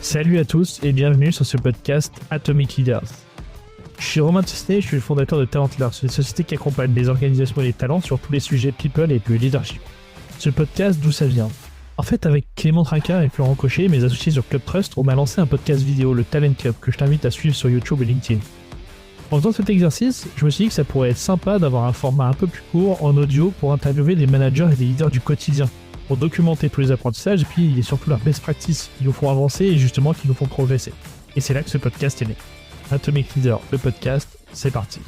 Salut à tous et bienvenue sur ce podcast Atomic Leaders. Je suis Romain Tessné, je suis le fondateur de Talent Leaders, une société qui accompagne les organisations et les talents sur tous les sujets people et de leadership. Ce podcast, d'où ça vient? En fait, avec Clément Trinquart et Florent Cochet, mes associés sur Club Trust, on a lancé un podcast vidéo, le Talent Club, que je t'invite à suivre sur YouTube et LinkedIn. En faisant cet exercice, je me suis dit que ça pourrait être sympa d'avoir un format un peu plus court en audio pour interviewer des managers et des leaders du quotidien, pour documenter tous les apprentissages et puis surtout leurs best practices qui nous font avancer et justement qui nous font progresser. Et c'est là que ce podcast est né. Atomic Leader, le podcast, c'est parti.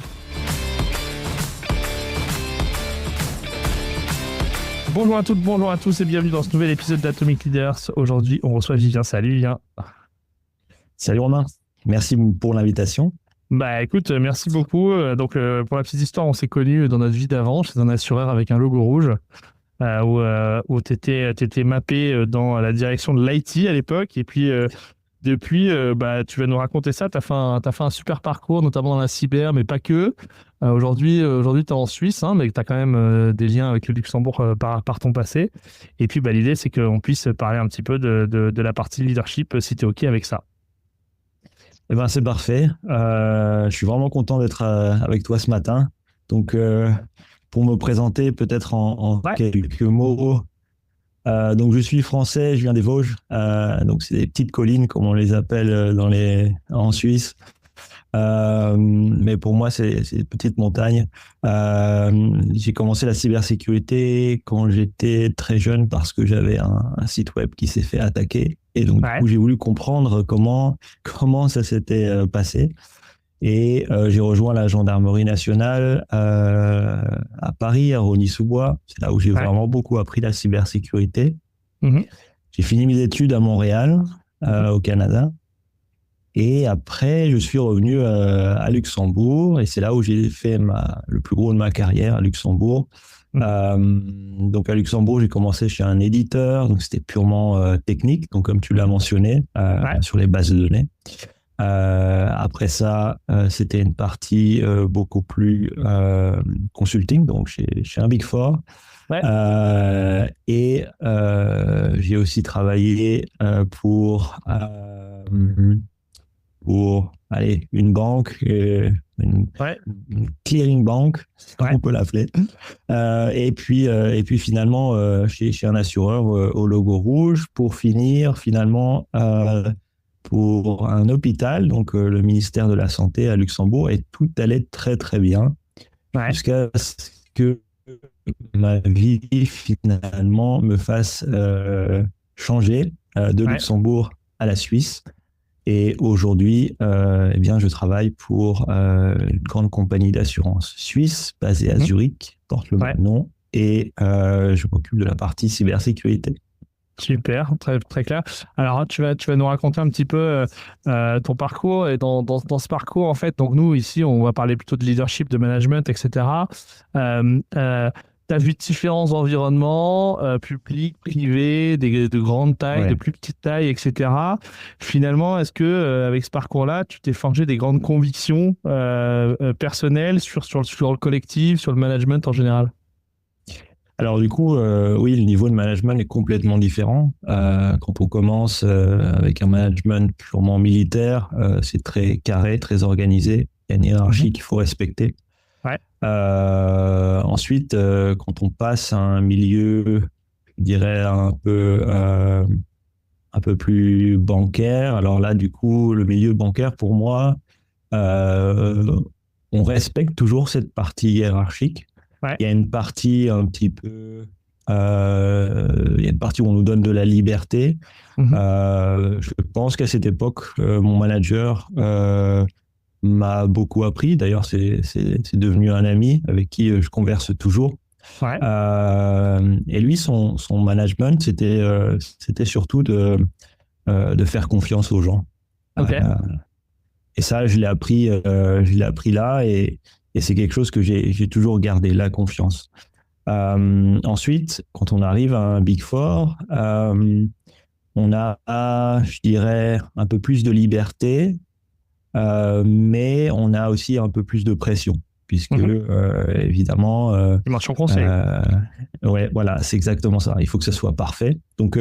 Bonjour à toutes, bonjour à tous et bienvenue dans ce nouvel épisode d'Atomic Leaders. Aujourd'hui, on reçoit Vivien. Salut Vivien. Salut Romain, merci pour l'invitation. Bah écoute, merci beaucoup. Donc pour la petite histoire, on s'est connus dans notre vie d'avant chez un assureur avec un logo rouge. Où tu étais mappé dans la direction de l'IT à l'époque. Et puis, depuis, tu vas nous raconter ça. Tu as fait un super parcours, notamment dans la cyber, mais pas que. Aujourd'hui, tu es en Suisse, mais tu as quand même des liens avec le Luxembourg par ton passé. Et puis, l'idée, c'est qu'on puisse parler un petit peu de la partie leadership, si tu es OK avec ça. Eh ben, c'est parfait. Je suis vraiment content d'être avec toi ce matin. Donc, pour me présenter peut-être en quelques mots. Donc je suis français, je viens des Vosges. Donc c'est des petites collines comme on les appelle en Suisse. Mais pour moi c'est des petites montagnes. J'ai commencé la cybersécurité quand j'étais très jeune parce que j'avais un site web qui s'est fait attaquer. Et donc du coup, j'ai voulu comprendre comment ça s'était passé. Et j'ai rejoint la gendarmerie nationale à Paris, à Rosny-sous-Bois. C'est là où j'ai vraiment beaucoup appris la cybersécurité. J'ai fini mes études à Montréal, au Canada. Et après, je suis revenu à Luxembourg. Et c'est là où j'ai fait le plus gros de ma carrière à Luxembourg. Donc à Luxembourg, j'ai commencé chez un éditeur. Donc c'était purement technique, donc comme tu l'as mentionné, sur les bases de données. Après ça, c'était une partie beaucoup plus consulting, donc chez un Big Four. Et j'ai aussi travaillé pour une banque, une clearing bank, on peut l'appeler. Et puis finalement chez un assureur au logo rouge, pour finir finalement pour un hôpital, donc le ministère de la Santé à Luxembourg, et tout allait très très bien, jusqu'à ce que ma vie finalement me fasse changer de Luxembourg à la Suisse. Et aujourd'hui, je travaille pour une grande compagnie d'assurance suisse basée à Zurich, porte le même nom, et je m'occupe de la partie cybersécurité. Super, très, très clair. Alors, tu vas nous raconter un petit peu ton parcours. Et dans ce parcours, en fait, donc nous, ici, on va parler plutôt de leadership, de management, etc. Tu as vu différents environnements, publics, privés, de grande taille, de plus petite taille, etc. Finalement, est-ce que avec ce parcours-là, tu t'es forgé des grandes convictions personnelles sur le collectif, sur le management en général? Alors du coup, oui, le niveau de management est complètement différent. Quand on commence avec un management purement militaire, c'est très carré, très organisé. Il y a une hiérarchie qu'il faut respecter. Ensuite, quand on passe à un milieu, je dirais un peu plus bancaire, alors là, du coup, le milieu bancaire, pour moi, on respecte toujours cette partie hiérarchique. Il y a une partie un petit peu... il y a une partie où on nous donne de la liberté. Je pense qu'à cette époque, mon manager m'a beaucoup appris. D'ailleurs, c'est devenu un ami avec qui je converse toujours. Et lui, son management, c'était surtout de faire confiance aux gens. Et ça, je l'ai appris là, et c'est quelque chose que j'ai toujours gardé, la confiance. Ensuite, quand on arrive à un Big Four, on a, je dirais, un peu plus de liberté, mais on a aussi un peu plus de pression, puisque évidemment... dimension conseil. Ouais, voilà, c'est exactement ça. Il faut que ça soit parfait. Donc,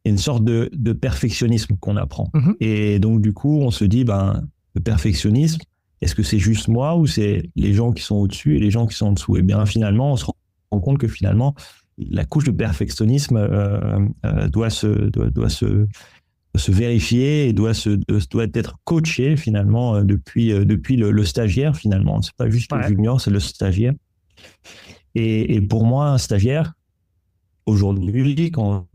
une sorte de perfectionnisme qu'on apprend. Et donc, du coup, on se dit, le perfectionnisme, est-ce que c'est juste moi ou c'est les gens qui sont au-dessus et les gens qui sont en dessous? Et bien, finalement, on se rend compte que finalement, la couche de perfectionnisme doit se vérifier et doit être coachée finalement depuis le stagiaire finalement. C'est pas juste le junior, c'est le stagiaire. Et pour moi, un stagiaire, aujourd'hui, quand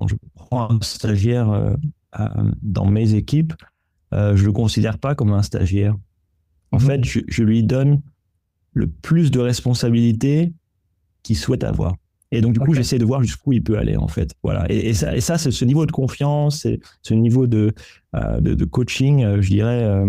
je prends un stagiaire dans mes équipes, je le considère pas comme un stagiaire. En fait, je lui donne le plus de responsabilités qu'il souhaite avoir. Et donc, du coup, j'essaie de voir jusqu'où il peut aller, en fait. Voilà. Et ça, c'est ce niveau de confiance, ce niveau de coaching, je dirais,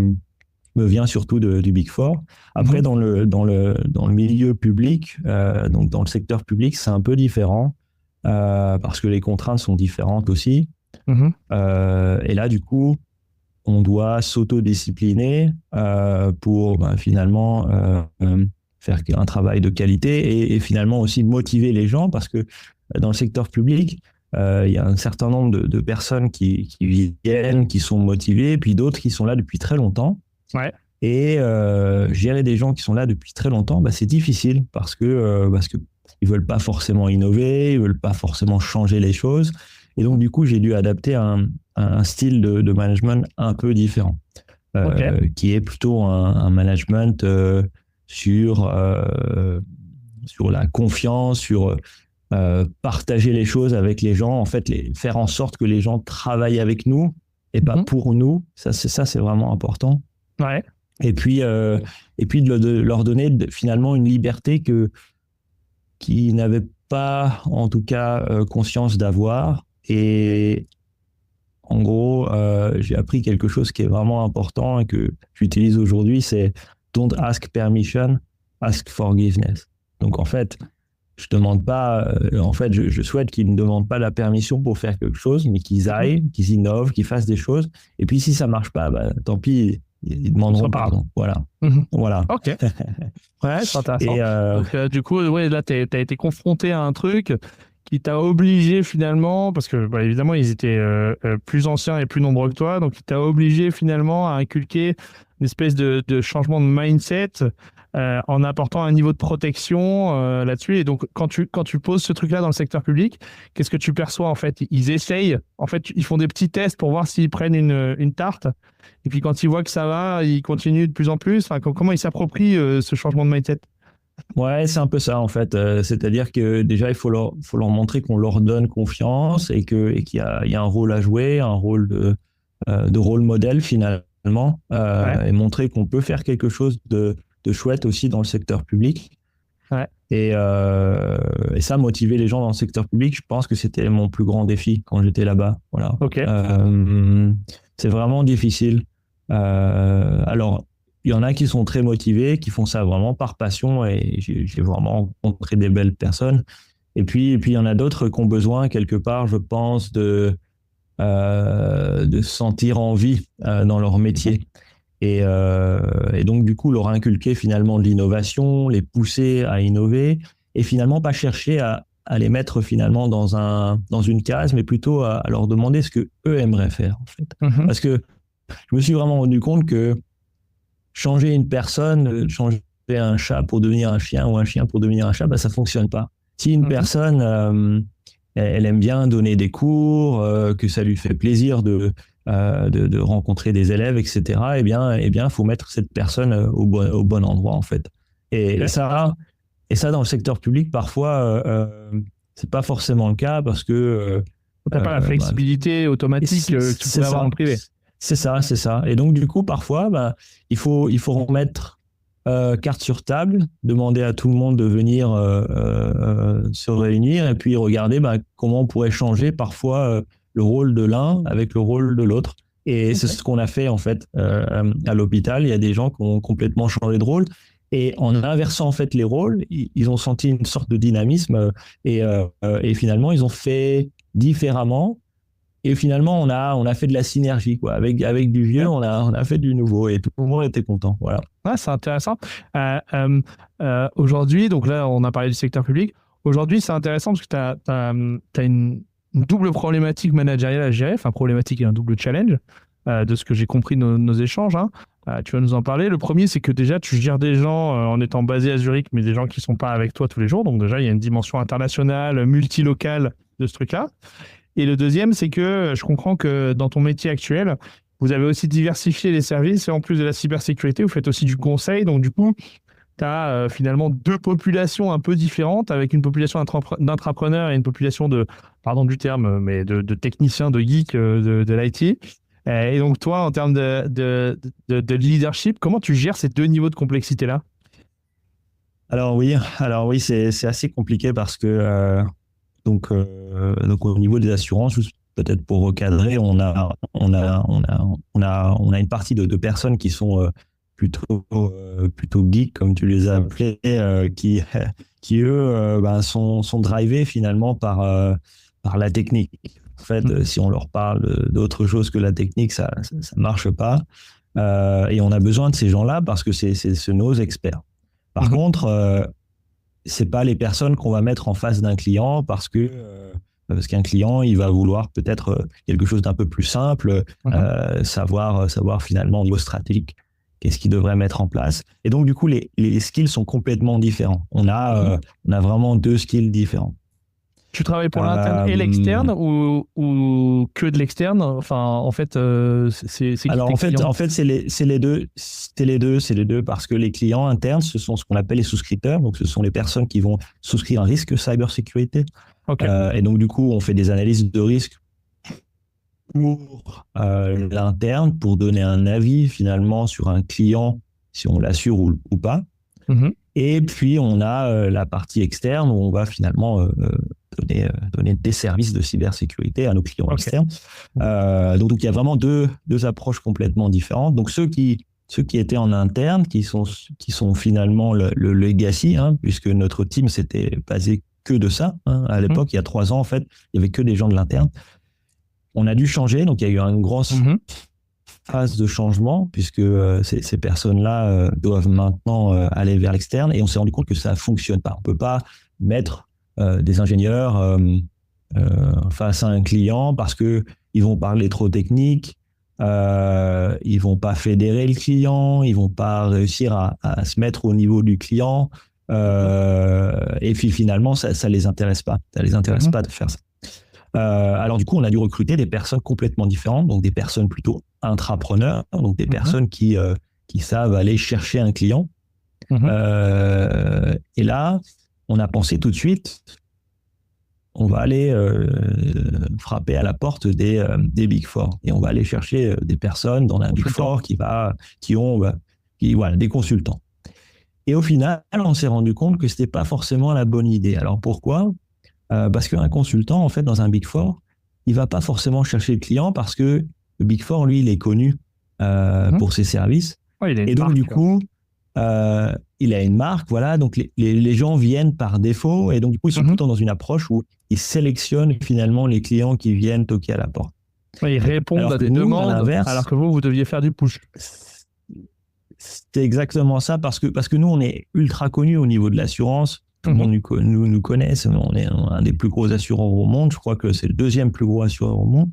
me vient surtout du Big Four. Après, dans le milieu public, donc dans le secteur public, c'est un peu différent parce que les contraintes sont différentes aussi. Et là, du coup, on doit s'autodiscipliner pour finalement faire un travail de qualité et finalement aussi motiver les gens parce que dans le secteur public, il y a un certain nombre de personnes qui viennent, qui sont motivées, puis d'autres qui sont là depuis très longtemps. Et gérer des gens qui sont là depuis très longtemps, c'est difficile parce que ils veulent pas forcément innover, ils veulent pas forcément changer les choses. Et donc, du coup, j'ai dû adapter un style de management un peu différent, qui est plutôt un management sur la confiance, sur partager les choses avec les gens, en fait, faire en sorte que les gens travaillent avec nous et pas pour nous. Ça, c'est vraiment important. Et puis de leur donner finalement une liberté qu'ils n'avaient pas, en tout cas, conscience d'avoir. Et en gros, j'ai appris quelque chose qui est vraiment important et que j'utilise aujourd'hui, c'est don't ask permission, ask forgiveness. Donc en fait, je demande pas, je souhaite qu'ils ne demandent pas la permission pour faire quelque chose, mais qu'ils aillent, qu'ils innovent, qu'ils fassent des choses. Et puis si ça marche pas, tant pis, ils demanderont pardon. Voilà. Voilà. Ok. Ouais, c'est intéressant. Donc, du coup, là, tu as été confronté à un truc qui t'a obligé finalement, parce que évidemment, ils étaient plus anciens et plus nombreux que toi, donc il t'a obligé finalement à inculquer une espèce de changement de mindset en apportant un niveau de protection là-dessus. Et donc, quand tu poses ce truc-là dans le secteur public, qu'est-ce que tu perçois en fait? Ils essayent, en fait, ils font des petits tests pour voir s'ils prennent une tarte. Et puis quand ils voient que ça va, ils continuent de plus en plus. Enfin, comment ils s'approprient ce changement de mindset? Ouais, c'est un peu ça en fait. C'est-à-dire que déjà, il faut leur montrer qu'on leur donne confiance et qu'il y a un rôle à jouer, un rôle de rôle modèle finalement, et montrer qu'on peut faire quelque chose de chouette aussi dans le secteur public. Et ça, motiver les gens dans le secteur public, je pense que c'était mon plus grand défi quand j'étais là-bas. Voilà. C'est vraiment difficile. Alors, il y en a qui sont très motivés, qui font ça vraiment par passion et j'ai vraiment rencontré des belles personnes. Et puis il y en a d'autres qui ont besoin quelque part, je pense, de se sentir en vie dans leur métier. Et donc, du coup, leur inculquer finalement de l'innovation, les pousser à innover et finalement pas chercher à les mettre finalement dans une case, mais plutôt à leur demander ce que eux aimeraient faire, en fait. Parce que je me suis vraiment rendu compte que changer une personne, changer un chat pour devenir un chien ou un chien pour devenir un chat, ça fonctionne pas. Si une personne, elle aime bien donner des cours, que ça lui fait plaisir de rencontrer des élèves, etc., eh bien, faut mettre cette personne au bon endroit, en fait. Et ça, dans le secteur public, parfois, c'est pas forcément le cas parce que t'as pas la flexibilité automatique que tu pourrais avoir en privé. C'est ça. Et donc, du coup, parfois, il faut remettre carte sur table, demander à tout le monde de venir se réunir et puis regarder comment on pourrait changer parfois le rôle de l'un avec le rôle de l'autre. Et c'est ce qu'on a fait, en fait, à l'hôpital. Il y a des gens qui ont complètement changé de rôle. Et en inversant, en fait, les rôles, ils ont senti une sorte de dynamisme et finalement, ils ont fait différemment. Et finalement, on a fait de la synergie, quoi. Avec du vieux, on a fait du nouveau et tout le monde était content. Voilà. Ouais, c'est intéressant. Aujourd'hui, donc là, on a parlé du secteur public. Aujourd'hui, c'est intéressant parce que tu as une double problématique managériale à gérer, enfin problématique et un double challenge, de ce que j'ai compris de nos échanges. Hein. Tu vas nous en parler. Le premier, c'est que déjà, tu gères des gens en étant basé à Zurich, mais des gens qui ne sont pas avec toi tous les jours. Donc déjà, il y a une dimension internationale, multilocale de ce truc-là. Et le deuxième, c'est que je comprends que dans ton métier actuel, vous avez aussi diversifié les services et en plus de la cybersécurité, vous faites aussi du conseil. Donc du coup, tu as finalement deux populations un peu différentes, avec une population d'intrapreneurs et une population de, pardon du terme, mais de techniciens, de geeks de l'IT. Et donc toi, en termes de leadership, comment tu gères ces deux niveaux de complexité-là? Alors oui, c'est assez compliqué parce que donc au niveau des assurances, juste peut-être pour recadrer, on a une partie de personnes qui sont plutôt geeks, comme tu les as appelés, qui eux sont drivés finalement par la technique. En fait, si on leur parle d'autre chose que la technique, ça marche pas. Et on a besoin de ces gens-là parce que c'est nos experts. Par contre, c'est pas les personnes qu'on va mettre en face d'un client parce qu'un client, il va vouloir peut-être quelque chose d'un peu plus simple, savoir finalement au niveau stratégique qu'est-ce qu'il devrait mettre en place. Et donc, du coup, les skills sont complètement différents. On a vraiment deux skills différents. Tu travailles pour l'interne et l'externe ou que de l'externe? Enfin, en fait, c'est qui alors tes clients? en fait, c'est les deux parce que les clients internes, ce sont ce qu'on appelle les souscripteurs. Donc, ce sont les personnes qui vont souscrire un risque cybersécurité. Okay. Et donc, du coup, on fait des analyses de risque pour l'interne pour donner un avis finalement sur un client, si on l'assure ou pas. Et puis, on a la partie externe où on va finalement donner des services de cybersécurité à nos clients externes. Donc, il y a vraiment deux approches complètement différentes. Donc, ceux qui étaient en interne, qui sont finalement le legacy, hein, puisque notre team s'était basé que de ça. Hein. À l'époque, il y a 3 ans, en fait, il n'y avait que des gens de l'interne. On a dû changer, donc il y a eu une grosse phase de changement, puisque ces personnes-là doivent maintenant aller vers l'externe, et on s'est rendu compte que ça ne fonctionne pas. On ne peut pas mettre des ingénieurs face à un client parce qu'ils vont parler trop technique, ils ne vont pas fédérer le client, ils ne vont pas réussir à se mettre au niveau du client, et puis finalement, ça ne les intéresse pas. Ça ne les intéresse pas de faire ça. Alors du coup, on a dû recruter des personnes complètement différentes, donc des personnes plutôt intrapreneurs, donc des personnes qui savent aller chercher un client. Et là, on a pensé tout de suite, on va aller frapper à la porte des Big Four et on va aller chercher des personnes dans un Big Four qui ont des consultants. Et au final, on s'est rendu compte que c'était pas forcément la bonne idée. Alors pourquoi ? Parce qu'un consultant, en fait, dans un Big Four, il va pas forcément chercher le client parce que le Big Four, lui, il est connu pour ses services. Ouais, et donc, du coup, il a une marque, voilà. Donc, les gens viennent par défaut. Et donc, du coup, ils sont tout le temps dans une approche où ils sélectionnent finalement les clients qui viennent toquer à la porte. Ouais, ils répondent à des demandes, alors que vous deviez faire du push. C'est exactement ça, parce que nous, on est ultra connus au niveau de l'assurance. Tout le monde nous connaît, on est un des plus gros assureurs au monde, je crois que c'est le 2e plus gros assureur au monde.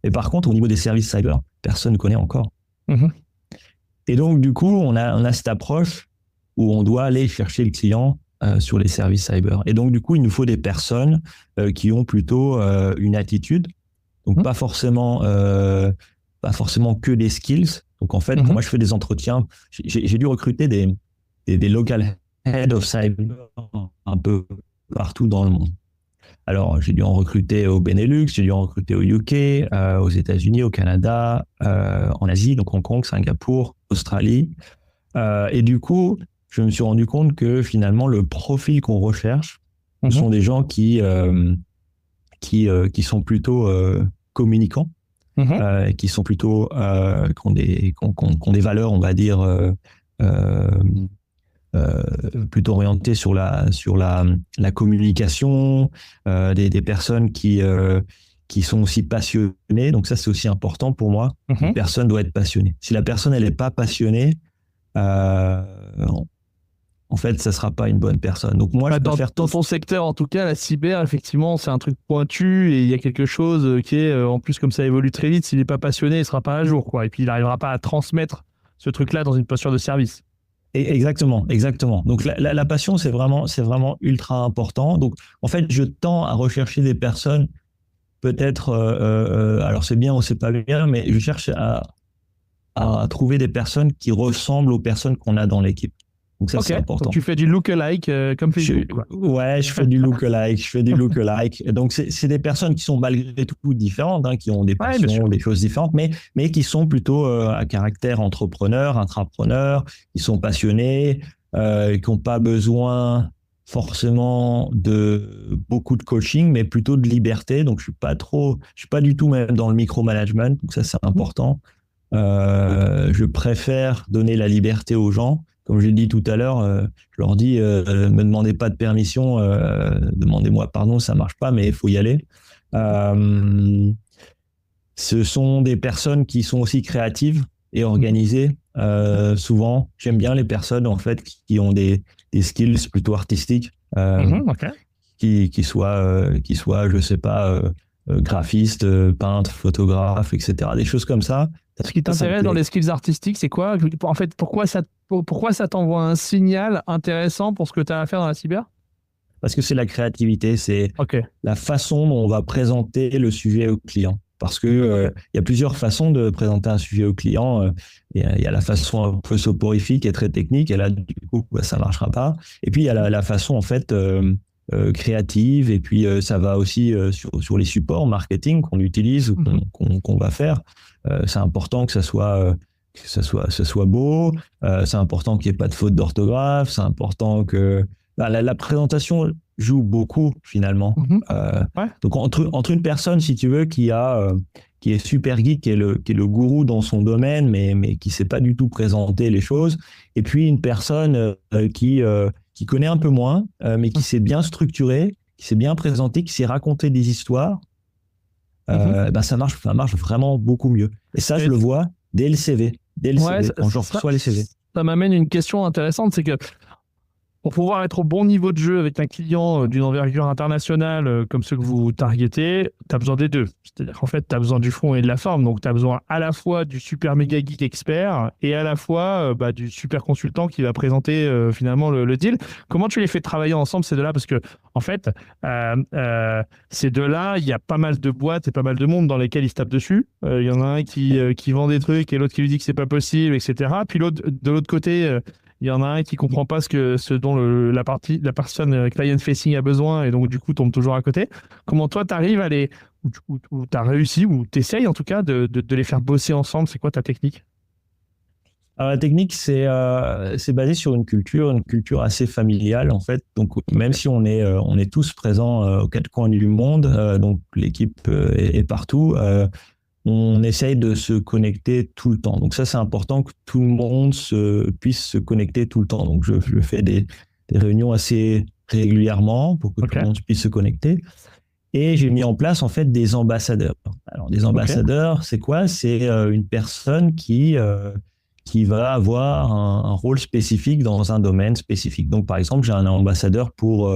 Et par contre, au niveau des services cyber, personne ne connaît encore. Et donc, du coup, on a cette approche où on doit aller chercher le client sur les services cyber. Et donc, du coup, il nous faut des personnes qui ont plutôt une attitude, donc pas forcément que des skills. Donc, en fait, quand moi, je fais des entretiens, j'ai dû recruter des local head of cyber un peu partout dans le monde. Alors, j'ai dû en recruter au Benelux, j'ai dû en recruter au UK, aux États-Unis, au Canada, en Asie, donc Hong Kong, Singapour, Australie. Et du coup, je me suis rendu compte que finalement, le profil qu'on recherche, ce sont des gens qui sont plutôt communicants, qui sont plutôt qui ont des valeurs, on va dire, plutôt orienté sur la communication, des personnes qui sont aussi passionnées. Donc ça, c'est aussi important pour moi. Une personne doit être passionnée. Si la personne, elle n'est pas passionnée, en fait, ça sera pas une bonne personne. Donc moi, dans ton secteur, en tout cas, la cyber, effectivement, c'est un truc pointu et il y a quelque chose qui est, en plus, comme ça évolue très vite, s'il n'est pas passionné, il sera pas à jour, quoi. Et puis, il n'arrivera pas à transmettre ce truc-là dans une posture de service. Exactement. Donc la passion, c'est vraiment ultra important. Donc en fait, je tends à rechercher des personnes, peut-être, alors c'est bien ou c'est pas bien, mais je cherche à trouver des personnes qui ressemblent aux personnes qu'on a dans l'équipe. Donc ça, c'est important. Donc tu fais du look-alike comme Facebook. Ouais, je fais du look-alike. Donc c'est des personnes qui sont malgré tout différentes, qui ont des passions, des choses différentes, mais qui sont plutôt à caractère entrepreneur, intrapreneur, qui sont passionnés, qui n'ont pas besoin forcément de beaucoup de coaching, mais plutôt de liberté. Donc je suis pas du tout même dans le micromanagement. Donc ça, c'est important. Je préfère donner la liberté aux gens. Comme je l'ai dit tout à l'heure, je leur dis, me demandez pas de permission, demandez-moi pardon, ça marche pas, mais il faut y aller. Ce sont des personnes qui sont aussi créatives et organisées. Souvent, j'aime bien les personnes en fait qui ont des skills plutôt artistiques, qui soient, je sais pas, graphistes, peintres, photographes, etc. Des choses comme ça. Ce qui t'intéresse dans les skills artistiques, c'est quoi? En fait, pourquoi ça t'envoie un signal intéressant pour ce que tu as à faire dans la cyber? Parce que c'est la créativité, c'est la façon dont on va présenter le sujet au client. Parce que y a plusieurs façons de présenter un sujet au client. Il y a la façon un peu soporifique et très technique, et là, du coup, ça marchera pas. Et puis, il y a la façon, en fait, créative, et puis ça va aussi sur les supports marketing qu'on utilise ou qu'on va faire. C'est important que ça soit beau, c'est important qu'il n'y ait pas de faute d'orthographe, c'est important que la présentation joue beaucoup finalement. Donc entre une personne, si tu veux, qui est super geek, qui est le gourou dans son domaine, mais qui ne sait pas du tout présenter les choses, et puis une personne qui connaît un peu moins, mais qui s'est bien structurée, qui s'est bien présentée, qui sait raconter des histoires, ça marche vraiment beaucoup mieux. Et ça, je le vois dès le CV, quand je reçois les CV. Ça m'amène une question intéressante, c'est que pour pouvoir être au bon niveau de jeu avec un client d'une envergure internationale comme ceux que vous targetez, tu as besoin des deux. C'est-à-dire qu'en fait, tu as besoin du fond et de la forme. Donc, tu as besoin à la fois du super méga geek expert et à la fois du super consultant qui va présenter finalement le deal. Comment tu les fais travailler ensemble, ces deux-là? Parce que, en fait, ces deux-là, il y a pas mal de boîtes et pas mal de monde dans lesquels ils se tapent dessus. Il y en a un qui vend des trucs et l'autre qui lui dit que c'est pas possible, etc. Puis de l'autre côté... il y en a un qui comprend pas ce dont la personne client-facing a besoin et donc du coup tombe toujours à côté. Comment toi, tu arrives à ou tu as réussi, ou tu essayes en tout cas de les faire bosser ensemble? C'est quoi ta technique? Alors, la technique, c'est basé sur une culture assez familiale en fait. Donc même si on est tous présents aux quatre coins du monde, donc l'équipe est partout. On essaye de se connecter tout le temps. Donc ça, c'est important que tout le monde puisse se connecter tout le temps. Donc je fais des réunions assez régulièrement pour que tout le monde puisse se connecter. Et j'ai mis en place en fait des ambassadeurs. Alors des ambassadeurs, c'est quoi? C'est une personne qui va avoir un rôle spécifique dans un domaine spécifique. Donc par exemple, j'ai un ambassadeur pour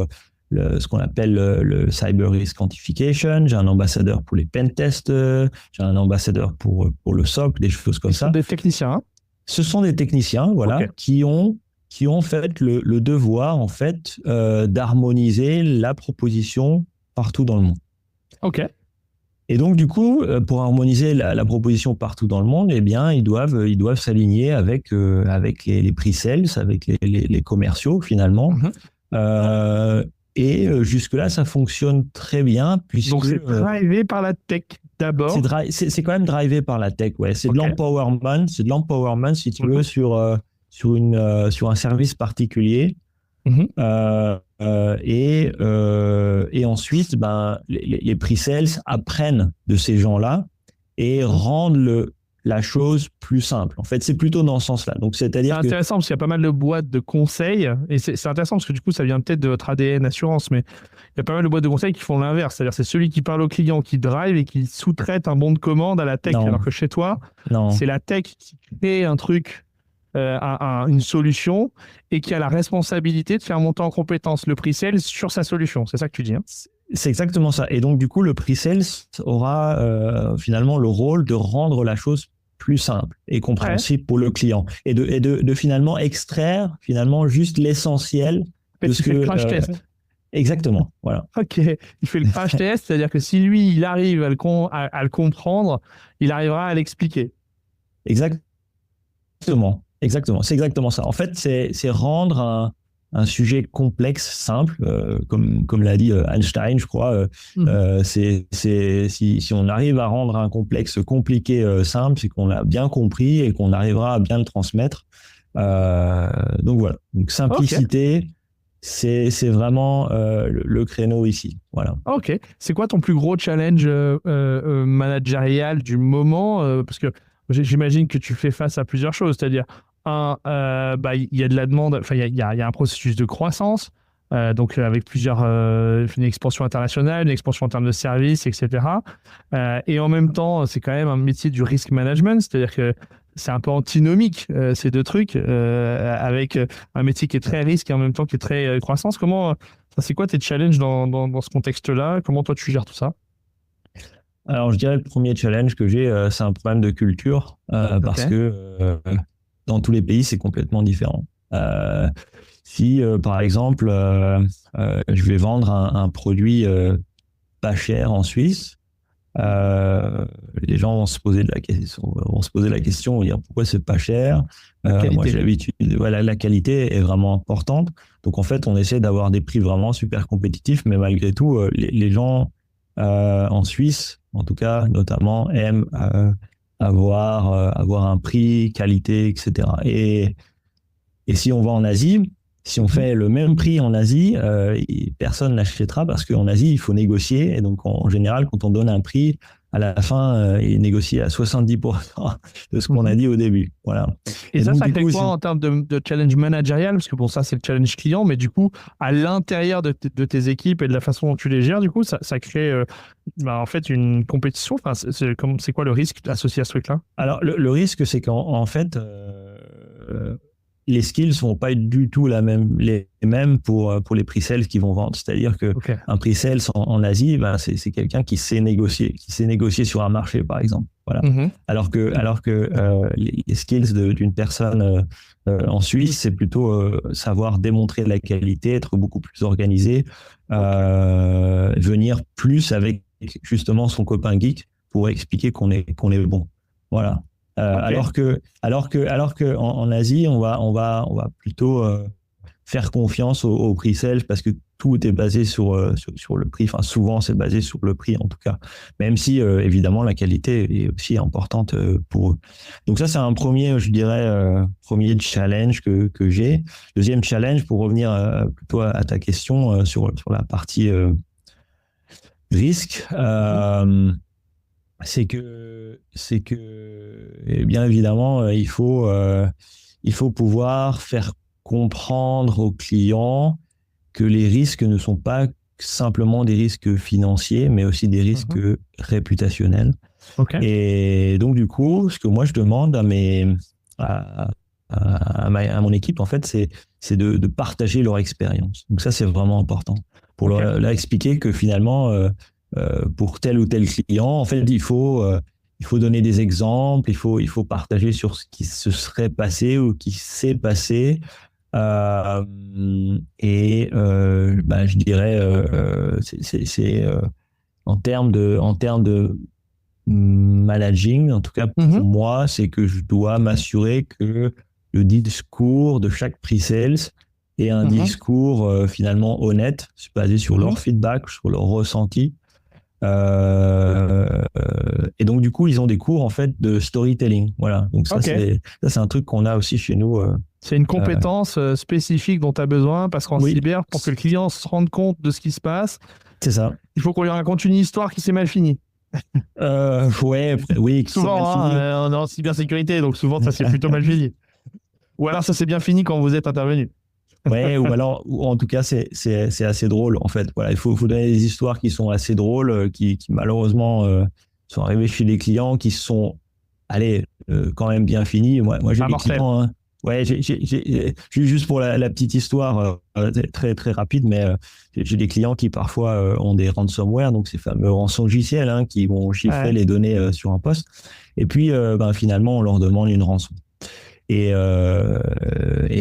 ce qu'on appelle le Cyber Risk Quantification, j'ai un ambassadeur pour les pentests, j'ai un ambassadeur pour le SOC, des choses comme ça. Ce sont des techniciens, hein? Ce sont des techniciens, voilà, qui ont fait le devoir en fait d'harmoniser la proposition partout dans le monde. Et donc du coup, pour harmoniser la proposition partout dans le monde, eh bien ils doivent s'aligner avec les pre-sales, avec les commerciaux finalement. Et jusque-là, ça fonctionne très bien. Donc, c'est drivé par la tech d'abord. C'est quand même drivé par la tech, ouais. C'est de l'empowerment, si tu veux, sur un service particulier. Et ensuite, les pre-sales apprennent de ces gens-là et rendent la chose plus simple. En fait, c'est plutôt dans ce sens-là. Donc, c'est-à-dire c'est intéressant parce qu'il y a pas mal de boîtes de conseils et c'est intéressant parce que du coup, ça vient peut-être de votre ADN assurance, mais il y a pas mal de boîtes de conseils qui font l'inverse. C'est-à-dire, c'est celui qui parle au client, qui drive et qui sous-traite un bon de commande à la tech. Alors que chez toi, c'est la tech qui crée un truc une solution et qui a la responsabilité de faire monter en compétence le pre-sales sur sa solution. C'est ça que tu dis, hein? C'est exactement ça. Et donc, du coup, le pre-sales aura finalement le rôle de rendre la chose plus simple et compréhensible pour le client et de finalement extraire finalement juste l'essentiel de ce que... Le crash test. Exactement, voilà. Ok, il fait le crash test, c'est-à-dire que si lui, il arrive à le comprendre, il arrivera à l'expliquer. Exactement. C'est exactement ça. En fait, c'est rendre un sujet complexe simple, comme l'a dit Einstein, je crois. Si on arrive à rendre un complexe compliqué simple, c'est qu'on l'a bien compris et qu'on arrivera à bien le transmettre. Donc voilà. Donc simplicité, c'est vraiment le créneau ici. Voilà. Ok. C'est quoi ton plus gros challenge managérial du moment? Parce que j'imagine que tu fais face à plusieurs choses, c'est-à-dire il y a de la demande, enfin il y a un processus de croissance, donc avec une expansion internationale, une expansion en termes de services, etc. Et en même temps, c'est quand même un métier du risk management, c'est-à-dire que c'est un peu antinomique ces deux trucs, avec un métier qui est très risque et en même temps qui est très croissance. C'est quoi tes challenges dans ce contexte-là? Comment toi tu gères tout ça? Alors je dirais le premier challenge que j'ai, c'est un problème de culture, parce que dans tous les pays, c'est complètement différent. Si, par exemple, je vais vendre un produit pas cher en Suisse, les gens vont se poser la question, vont dire pourquoi c'est pas cher. Moi, j'ai l'habitude. Voilà, la qualité est vraiment importante. Donc, en fait, on essaie d'avoir des prix vraiment super compétitifs, mais malgré tout, les gens en Suisse, en tout cas, notamment, aiment avoir un prix, qualité, etc. Et si on va en Asie, si on fait le même prix en Asie, personne n'achètera parce qu'en Asie, il faut négocier. Et donc, en général, quand on donne un prix, à la fin, il est négocié à 70% de ce qu'on a dit au début. Voilà. Et ça crée quoi en termes de challenge managérial? Parce que bon, ça, c'est le challenge client, mais du coup, à l'intérieur de tes équipes et de la façon dont tu les gères, du coup, ça crée en fait une compétition. Enfin, c'est quoi le risque associé à ce truc-là? Alors, le risque, c'est qu'en fait, les skills ne vont pas être du tout les mêmes pour les pre-sales qui vont vendre. C'est-à-dire qu'un pre-sales en Asie, c'est quelqu'un qui sait négocier sur un marché, par exemple. Voilà. Alors que les skills d'une personne en Suisse, c'est plutôt savoir démontrer de la qualité, être beaucoup plus organisé, venir plus avec justement son copain geek pour expliquer qu'on est bon. Voilà. Alors que en Asie, on va plutôt faire confiance au pre-sales parce que tout est basé sur le prix. Enfin, souvent, c'est basé sur le prix, en tout cas. Même si, évidemment, la qualité est aussi importante pour eux. Donc ça, c'est un premier, je dirais, premier challenge que j'ai. Deuxième challenge, pour revenir plutôt à ta question sur la partie risque. C'est que bien évidemment, il faut pouvoir faire comprendre aux clients que les risques ne sont pas simplement des risques financiers, mais aussi des risques réputationnels. Et donc, du coup, ce que moi, je demande à mon équipe, en fait, c'est de partager leur expérience. Donc ça, c'est vraiment important pour leur expliquer que finalement... pour tel ou tel client, en fait, il faut donner des exemples, il faut partager sur ce qui se serait passé ou qui s'est passé. Je dirais, c'est en termes de managing, en tout cas pour moi, c'est que je dois m'assurer que le discours de chaque pre-sales est un discours finalement honnête, basé sur leur feedback, sur leur ressenti. Et donc du coup ils ont des cours en fait de storytelling, voilà. Donc ça c'est un truc qu'on a aussi chez nous. C'est une compétence spécifique dont tu as besoin parce qu'en cyber, pour que le client se rende compte de ce qui se passe, c'est ça. Il faut qu'on lui raconte une histoire qui s'est mal finie. Oui. Souvent, on est en cybersécurité, donc souvent ça s'est plutôt mal fini. Ou alors ça s'est bien fini quand vous êtes intervenu. Ouais, ou en tout cas, c'est assez drôle, en fait. Voilà, il faut donner des histoires qui sont assez drôles, qui malheureusement sont arrivées chez les clients, qui sont, quand même bien finies. Moi j'ai des clients, Ouais, juste pour la petite histoire très très rapide, mais j'ai des clients qui parfois ont des ransomware, donc ces fameux rançongiciels qui vont chiffrer les données sur un poste, et puis finalement on leur demande une rançon. Et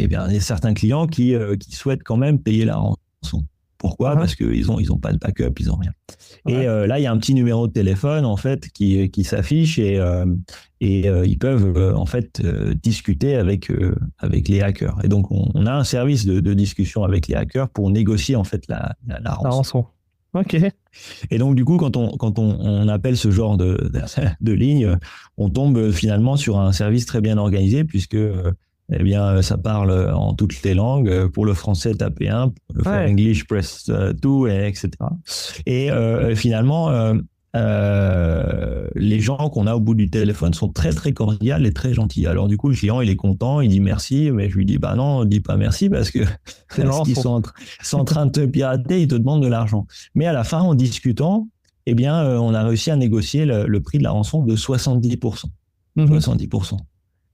bien il y a certains clients qui souhaitent quand même payer la rançon. Pourquoi ? Parce qu'ils ont pas de backup, ils ont rien. Et là, il y a un petit numéro de téléphone en fait qui s'affiche et ils peuvent en fait discuter avec les hackers. Et donc on a un service de discussion avec les hackers pour négocier en fait la rançon. Ok. Et donc du coup, quand on appelle ce genre de ligne, on tombe finalement sur un service très bien organisé puisque eh bien, ça parle en toutes les langues. Pour le français, tapez 1, pour le English, press 2, etc. Et finalement, les gens qu'on a au bout du téléphone sont très, très cordiales et très gentils. Alors du coup, le client, il est content, il dit merci, mais je lui dis, bah non, dis pas merci parce que ils sont en train de te pirater, ils te demandent de l'argent. Mais à la fin, en discutant, eh bien, on a réussi à négocier le prix de la rançon de 70%. 70%.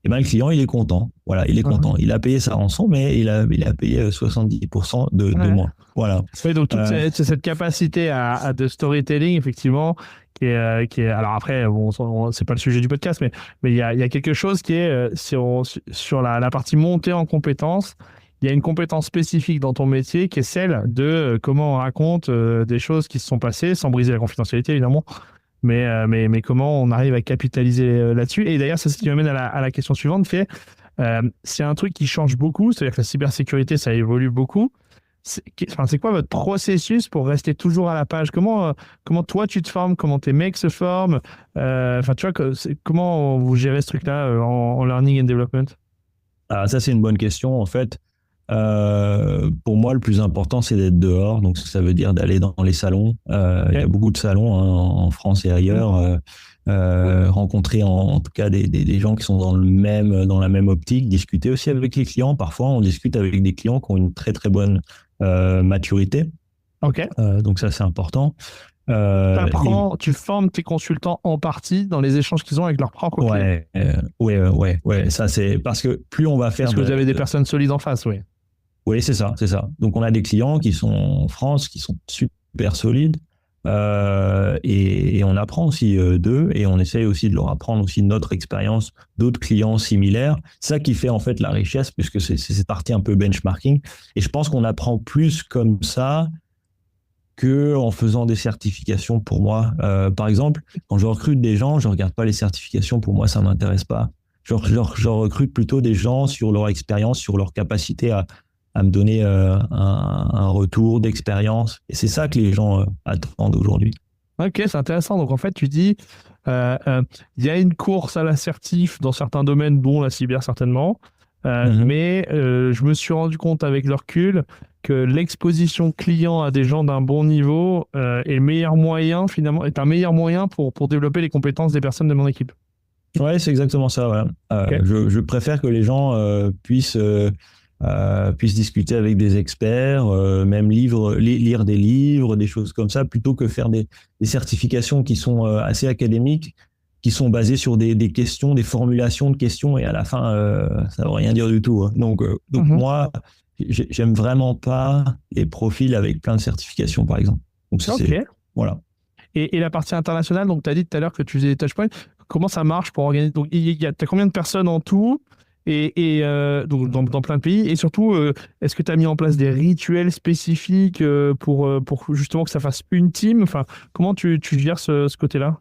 Et ben, le client, il est content. Voilà, il est content. Il a payé sa rançon, mais il a payé 70% de moins. Voilà. Oui, donc toute cette capacité de storytelling, effectivement, qui est alors après, bon, c'est pas le sujet du podcast, mais il y a quelque chose qui est sur la partie montée en compétences. Il y a une compétence spécifique dans ton métier qui est celle de comment on raconte des choses qui se sont passées, sans briser la confidentialité, évidemment. Mais comment on arrive à capitaliser là-dessus. Et d'ailleurs, c'est ce qui m'amène à la question suivante, c'est un truc qui change beaucoup, c'est-à-dire que la cybersécurité, ça évolue beaucoup. C'est quoi votre processus pour rester toujours à la page ? Comment toi, tu te formes ? Comment tes mecs se forment ? Tu vois, comment vous gérez ce truc-là en learning and development ? Ah, ça, c'est une bonne question, en fait. Pour moi, le plus important, c'est d'être dehors. Donc, ça veut dire d'aller dans les salons. Il y a beaucoup de salons en France et ailleurs. Rencontrer en tout cas des gens qui sont dans la même optique. Discuter aussi avec les clients. Parfois, on discute avec des clients qui ont une très très bonne maturité. Donc ça, c'est important. Tu formes tes consultants en partie dans les échanges qu'ils ont avec leurs propres clients. Ouais. Ça, c'est parce que plus on va faire. Parce que vous avez des personnes solides en face, oui. Oui, c'est ça. Donc, on a des clients qui sont en France, qui sont super solides, et on apprend aussi d'eux, et on essaye aussi de leur apprendre aussi notre expérience d'autres clients similaires. C'est ça qui fait en fait la richesse, puisque c'est cette partie un peu benchmarking. Et je pense qu'on apprend plus comme ça que en faisant des certifications. Pour moi, par exemple, quand je recrute des gens, je regarde pas les certifications. Pour moi, ça m'intéresse pas. Je recrute plutôt des gens sur leur expérience, sur leur capacité à me donner un retour d'expérience. Et c'est ça que les gens attendent aujourd'hui. Ok, c'est intéressant. Donc en fait, tu dis, il y a une course à l'assertif dans certains domaines, dont la cyber certainement, mais je me suis rendu compte avec le recul que l'exposition client à des gens d'un bon niveau est un meilleur moyen pour développer les compétences des personnes de mon équipe. Ouais, c'est exactement ça. Ouais. Je préfère que les gens puissent discuter avec des experts, même lire des livres, des choses comme ça, plutôt que faire des certifications qui sont assez académiques, qui sont basées sur des questions, des formulations de questions, et à la fin, ça ne veut rien dire du tout. Hein. Donc moi, j'aime vraiment pas les profils avec plein de certifications, par exemple. Donc voilà. Et la partie internationale, donc tu as dit tout à l'heure que tu faisais des touchpoints. Comment ça marche pour organiser ? Donc, tu as combien de personnes en tout ? Et donc dans plein de pays, et surtout, est-ce que tu as mis en place des rituels spécifiques pour justement que ça fasse une team ? Enfin, comment tu gères ce côté-là ?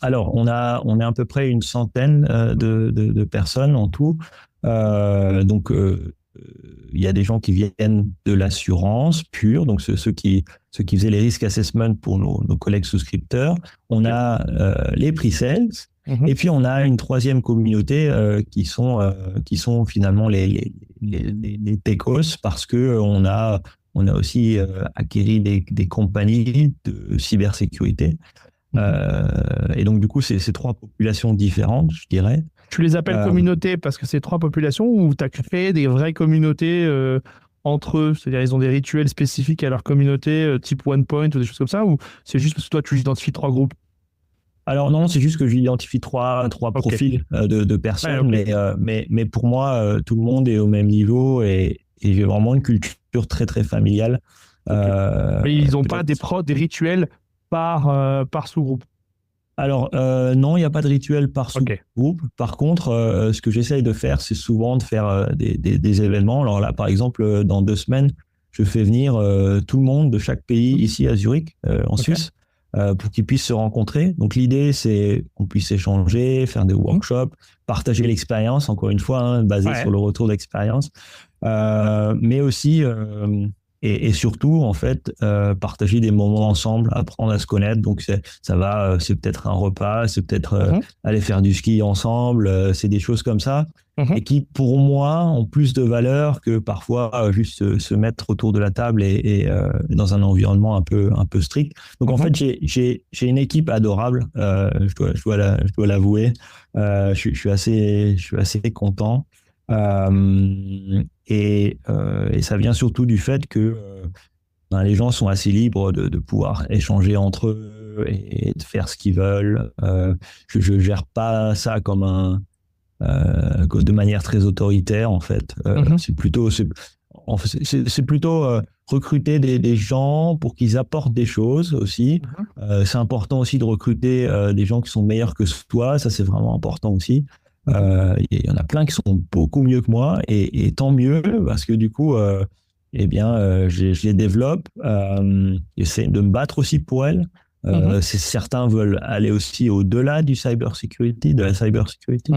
Alors, on est à peu près une centaine de personnes en tout. Donc, il y a des gens qui viennent de l'assurance pure, donc ceux qui faisaient les risk assessment pour nos collègues souscripteurs. On a les pre-sales. Et puis on a une troisième communauté qui sont finalement les techos, parce que on a aussi acquéri des compagnies de cybersécurité. Et donc du coup c'est trois populations différentes, je dirais. Tu les appelles communautés parce que c'est trois populations, ou tu as créé des vraies communautés entre eux, c'est-à-dire ils ont des rituels spécifiques à leur communauté type OnePoint ou des choses comme ça, ou c'est juste parce que toi tu identifies trois groupes ? Alors non, c'est juste que j'identifie trois profils de personnes, mais pour moi, tout le monde est au même niveau et j'ai vraiment une culture très très familiale. Mais ils n'ont pas des rituels par sous-groupe. Alors non, il n'y a pas de rituel par sous-groupe. Par contre, ce que j'essaye de faire, c'est souvent de faire des événements. Alors là, par exemple, dans 2 semaines, je fais venir tout le monde de chaque pays ici à Zurich, en Suisse, pour qu'ils puissent se rencontrer. Donc l'idée, c'est qu'on puisse échanger, faire des workshops, partager l'expérience, encore une fois, basée sur le retour d'expérience, mais aussi et surtout, en fait, partager des moments ensemble, apprendre à se connaître. Donc, c'est peut-être un repas, c'est peut-être aller faire du ski ensemble. C'est des choses comme ça et qui, pour moi, ont plus de valeur que parfois juste se mettre autour de la table et dans un environnement un peu strict. Donc, en fait, j'ai une équipe adorable. Je dois l'avouer. Je suis assez content. Et ça vient surtout du fait que les gens sont assez libres de pouvoir échanger entre eux et de faire ce qu'ils veulent. Je gère pas ça comme de manière très autoritaire en fait. C'est plutôt recruter des gens pour qu'ils apportent des choses aussi. C'est important aussi de recruter des gens qui sont meilleurs que toi. Ça c'est vraiment important aussi. Il y en a plein qui sont beaucoup mieux que moi et tant mieux parce que du coup je les développe, j'essaie de me battre aussi pour elles. Certains veulent aller aussi au-delà de la cybersécurité.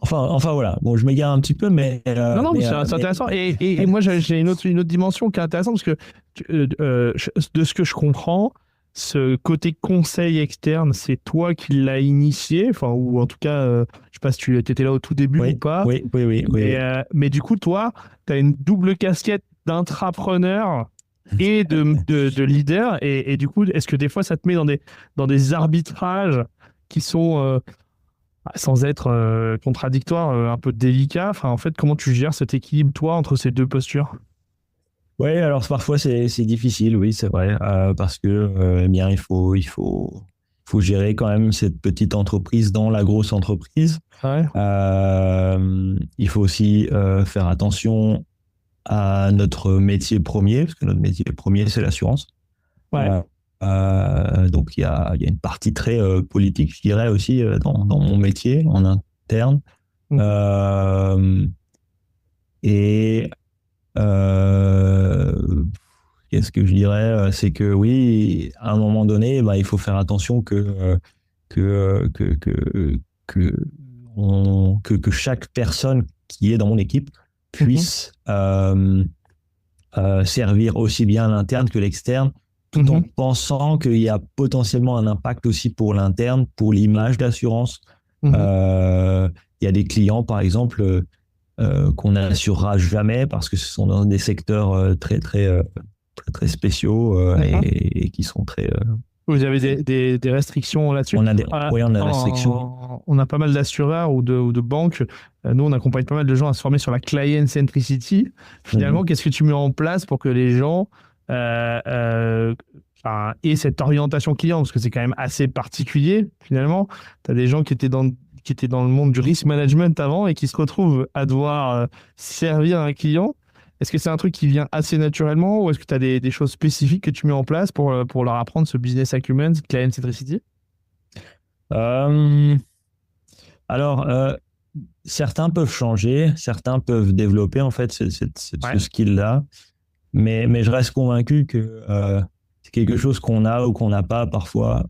Enfin voilà, bon, je m'égare un petit peu, mais non, c'est intéressant. Et moi j'ai une autre dimension qui est intéressante parce que de ce que je comprends, ce côté conseil externe, c'est toi qui l'as initié, enfin, ou en tout cas, je ne sais pas si tu étais là au tout début ou pas. Oui. Mais du coup, toi, tu as une double casquette d'intrapreneur et de leader. Et du coup, est-ce que des fois, ça te met dans des arbitrages qui sont, sans être contradictoires, un peu délicats? Enfin, en fait, comment tu gères cet équilibre, toi, entre ces deux postures? Oui, alors parfois c'est difficile, oui, c'est vrai, parce que il faut gérer quand même cette petite entreprise dans la grosse entreprise. Ouais. Il faut aussi faire attention à notre métier premier, parce que notre métier premier c'est l'assurance. Ouais. Donc il y a une partie très politique, je dirais aussi dans mon métier en interne. Qu'est-ce que je dirais, c'est que oui, à un moment donné, il faut faire attention que chaque personne qui est dans mon équipe puisse servir aussi bien l'interne que l'externe, tout en pensant qu'il y a potentiellement un impact aussi pour l'interne, pour l'image d'assurance. Il y a des clients, par exemple, qu'on n'assurera jamais parce que ce sont dans des secteurs très spéciaux et qui sont très... Vous avez des restrictions là-dessus? On a des restrictions. On a pas mal d'assureurs ou de banques. Nous, on accompagne pas mal de gens à se former sur la client centricity. Finalement, qu'est-ce que tu mets en place pour que les gens aient cette orientation client? Parce que c'est quand même assez particulier, finalement. Tu as des gens qui étaient dans le monde du risk management avant et qui se retrouvent à devoir servir un client. Est-ce que c'est un truc qui vient assez naturellement ou est-ce que tu as des choses spécifiques que tu mets en place pour leur apprendre ce business acumen, cette client centricity? Alors, certains peuvent changer, certains peuvent développer en fait ce skill-là, mais je reste convaincu que c'est quelque chose qu'on a ou qu'on n'a pas parfois.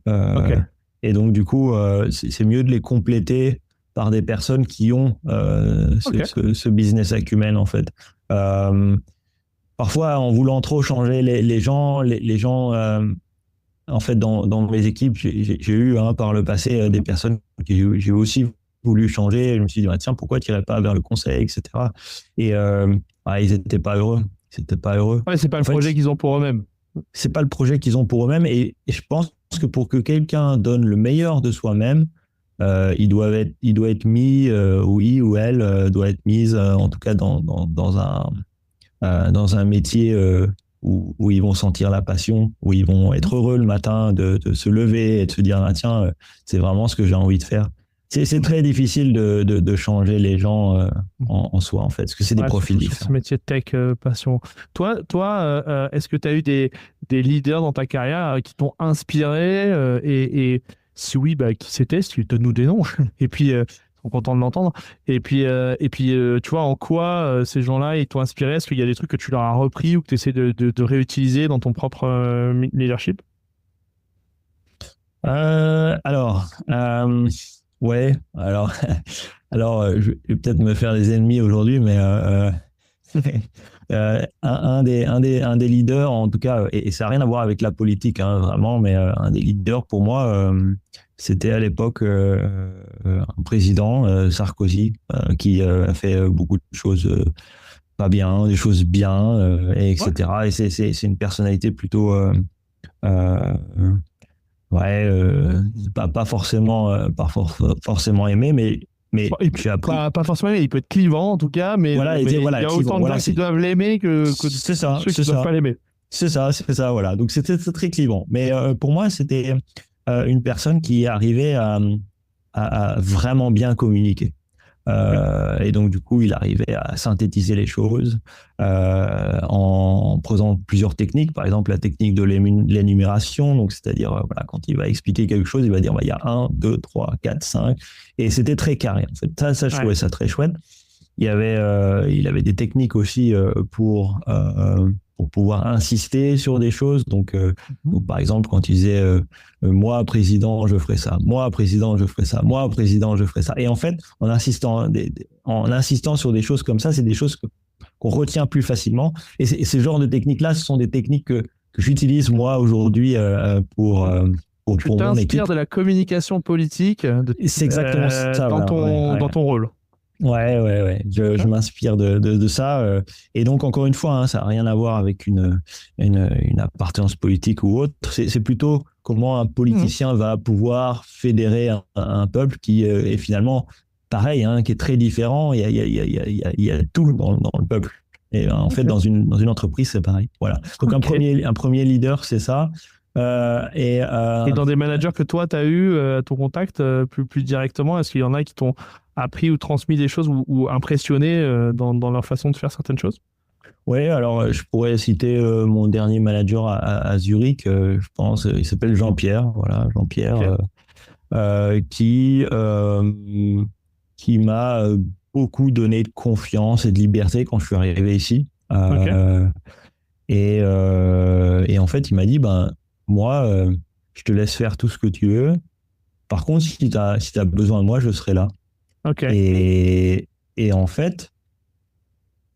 Et donc, du coup, c'est mieux de les compléter par des personnes qui ont ce business acumen, en fait. Parfois, en voulant trop changer les gens, en fait, dans mes équipes, j'ai eu par le passé des personnes que j'ai aussi voulu changer. Je me suis dit, tiens, pourquoi tu n'irais pas vers le conseil, etc. Et ils n'étaient pas heureux. Ouais, c'est pas le projet qu'ils ont pour eux-mêmes. C'est pas le projet qu'ils ont pour eux-mêmes. Et je pense que pour que quelqu'un donne le meilleur de soi-même, il doit être mis, oui ou elle doit être mise, en tout cas dans un métier où ils vont sentir la passion, où ils vont être heureux le matin de se lever et de se dire ah, tiens, c'est vraiment ce que j'ai envie de faire. C'est très difficile de changer les gens en soi, en fait, parce que c'est des profils différents. Ce métier de tech, passion. Toi, est-ce que tu as eu des leaders dans ta carrière qui t'ont inspiré et si oui, qui c'était, si tu donnes-nous des noms. Et puis, ils sont contents de l'entendre. Et puis, tu vois, en quoi ces gens-là, ils t'ont inspiré? Est-ce qu'il y a des trucs que tu leur as repris ou que tu essaies de réutiliser dans ton propre leadership? Ouais, je vais peut-être me faire des ennemis aujourd'hui, mais un des leaders, en tout cas, et ça n'a rien à voir avec la politique, hein, vraiment, mais un des leaders pour moi, c'était à l'époque un président, Sarkozy, qui a fait beaucoup de choses pas bien, des choses bien, etc. Ouais. Et c'est une personnalité plutôt... pas forcément aimé, mais j'ai appris. Pas forcément, il peut être clivant en tout cas, mais voilà, il y a autant de gens qui doivent l'aimer que c'est ça, ceux qui ne doivent pas l'aimer. C'est ça, voilà. Donc c'était très clivant. Mais pour moi, c'était une personne qui arrivait à vraiment bien communiquer. Et donc, du coup, il arrivait à synthétiser les choses en prenant plusieurs techniques. Par exemple, la technique de l'énumération. Donc, c'est-à-dire, voilà, quand il va expliquer quelque chose, il va dire, il y a 1, 2, 3, 4, 5. Et c'était très carré. En fait, ça je trouvais ça très chouette. Il avait des techniques aussi pour pouvoir insister sur des choses. Donc par exemple, quand il disait moi, président, je ferai ça. Moi, président, je ferai ça. Moi, président, je ferai ça. Et en fait, en insistant sur des choses comme ça, c'est des choses qu'on retient plus facilement. Et ce genre de techniques-là, ce sont des techniques que j'utilise moi aujourd'hui pour mon équipe. Tu t'inspires de la communication politique c'est exactement ça, dans ton rôle. Ouais. Je m'inspire de ça. Et donc, encore une fois, hein, ça n'a rien à voir avec une appartenance politique ou autre. C'est plutôt comment un politicien va pouvoir fédérer un peuple qui est finalement pareil, hein, qui est très différent. Il y a tout dans le peuple. Et en fait, dans une entreprise, c'est pareil. Voilà. Donc, un premier leader, c'est ça. Et dans des managers que toi, tu as eu à ton contact plus directement, est-ce qu'il y en a qui t'ont appris ou transmis des choses ou impressionné dans leur façon de faire certaines choses? Oui, alors je pourrais citer mon dernier manager à Zurich, je pense, il s'appelle Jean-Pierre, voilà, Jean-Pierre, qui m'a beaucoup donné de confiance et de liberté quand je suis arrivé ici. Et en fait, il m'a dit, moi, je te laisse faire tout ce que tu veux. Par contre, si tu as besoin de moi, je serai là. Et en fait,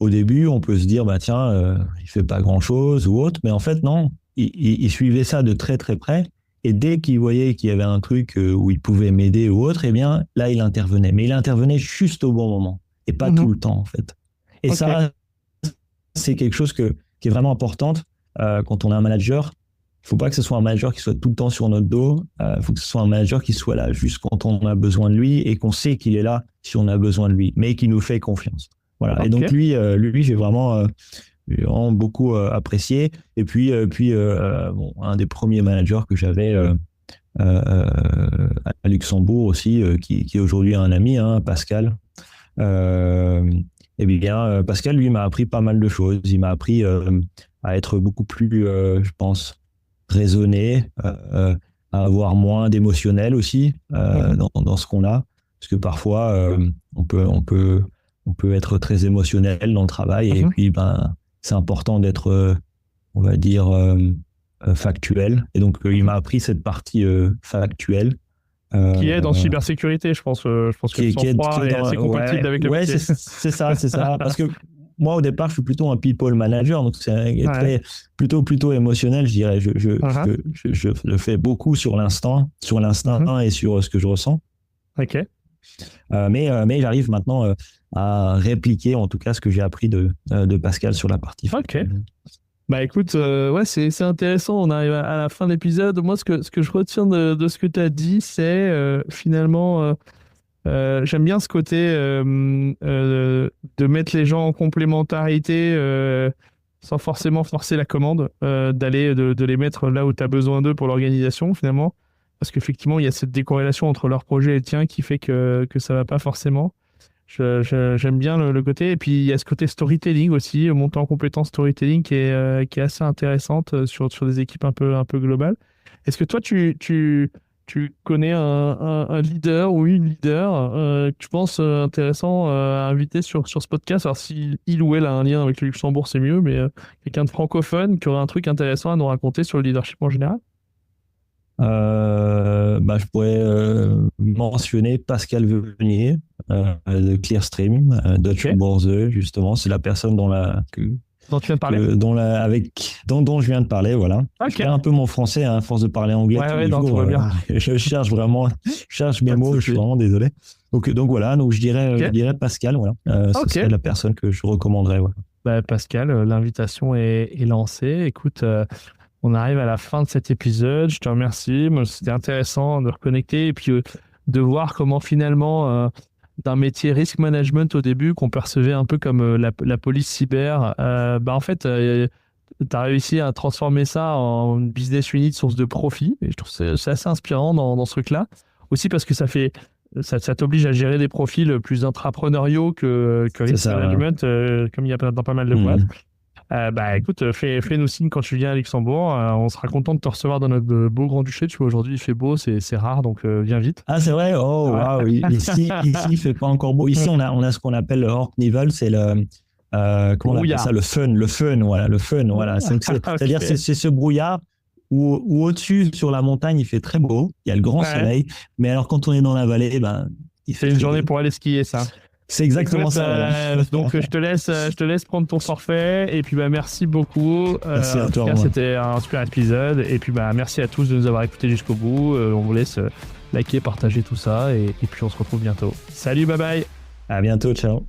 au début, on peut se dire, il fait pas grand-chose ou autre. Mais en fait, non. Il suivait ça de très, très près. Et dès qu'il voyait qu'il y avait un truc où il pouvait m'aider ou autre, eh bien, là, il intervenait. Mais il intervenait juste au bon moment. Et pas tout le temps, en fait. Et ça, c'est quelque chose qui est vraiment importante quand on est un manager. Il ne faut pas que ce soit un manager qui soit tout le temps sur notre dos. Il faut que ce soit un manager qui soit là juste quand on a besoin de lui et qu'on sait qu'il est là si on a besoin de lui, mais qui nous fait confiance. Voilà. Et donc lui, j'ai vraiment beaucoup apprécié. Et puis un des premiers managers que j'avais à Luxembourg aussi, qui est aujourd'hui un ami, hein, Pascal. Pascal, lui, m'a appris pas mal de choses. Il m'a appris à être beaucoup plus, je pense, raisonné, à avoir moins d'émotionnel aussi dans ce qu'on a, parce que parfois on peut être très émotionnel dans le travail et puis c'est important d'être on va dire factuel, et donc il m'a appris cette partie factuelle qui est dans cybersécurité, je pense que le sang-froid est assez compatible avec le métier. C'est ça parce que moi, au départ, je suis plutôt un people manager, donc c'est plutôt émotionnel, je dirais. Je le fais beaucoup sur l'instinct et sur ce que je ressens. Mais j'arrive maintenant à répliquer, en tout cas, ce que j'ai appris de Pascal sur la partie. Écoute, c'est intéressant. On arrive à la fin de l'épisode. Moi, ce que je retiens de ce que tu as dit, c'est finalement... j'aime bien ce côté de mettre les gens en complémentarité sans forcément forcer la commande, d'aller de les mettre là où tu as besoin d'eux pour l'organisation finalement. Parce qu'effectivement, il y a cette décorrélation entre leur projet et le tien qui fait que ça va pas forcément. J'aime bien le côté. Et puis, il y a ce côté storytelling aussi, monter en compétence storytelling qui est assez intéressante sur des équipes un peu globales. Est-ce que toi, tu connais un leader ou une leader que tu penses intéressant à inviter sur ce podcast? Alors, si il ou elle a un lien avec le Luxembourg, c'est mieux, mais quelqu'un de francophone qui aurait un truc intéressant à nous raconter sur le leadership en général? Je pourrais mentionner Pascal Venier de Clearstream, Dutch Borze, justement. C'est la personne dont tu viens de parler dont je viens de parler, voilà. Okay. Je perds un peu mon français à force de parler anglais tous les jours. Je cherche mes mots, je suis vraiment désolé. Donc voilà, je dirais Pascal, voilà. Ce serait la personne que je recommanderais. Voilà. Pascal, l'invitation est lancée. Écoute, on arrive à la fin de cet épisode. Je te remercie. C'était intéressant de reconnecter et puis de voir comment finalement, d'un métier risk management au début, qu'on percevait un peu comme la police cyber, en fait, tu as réussi à transformer ça en une business unit source de profit. Et je trouve que c'est assez inspirant dans ce truc-là. Aussi parce que ça t'oblige à gérer des profils plus intrapreneuriaux que risk management, comme il y a dans pas mal de boîtes. Écoute, fais-nous signe quand tu viens à Luxembourg. On sera content de te recevoir dans notre beau Grand-Duché. Tu vois, aujourd'hui, il fait beau, c'est rare, donc viens vite. Ah, c'est vrai? Oh, waouh! Ici, il fait pas encore beau. Ici, on a ce qu'on appelle le Hortnivel, c'est le... comment on appelle ça? Le fun, voilà, le fun, voilà. C'est-à-dire, c'est ce brouillard où au-dessus, sur la montagne, il fait très beau. Il y a le grand soleil. Mais alors, quand on est dans la vallée, il fait une journée pour aller skier, ça. C'est exactement ça. Voilà. Donc je te laisse prendre ton forfait et puis merci beaucoup. Merci à toi. C'était un super épisode et puis merci à tous de nous avoir écoutés jusqu'au bout. On vous laisse liker, partager tout ça et puis on se retrouve bientôt. Salut, bye bye. À bientôt, ciao.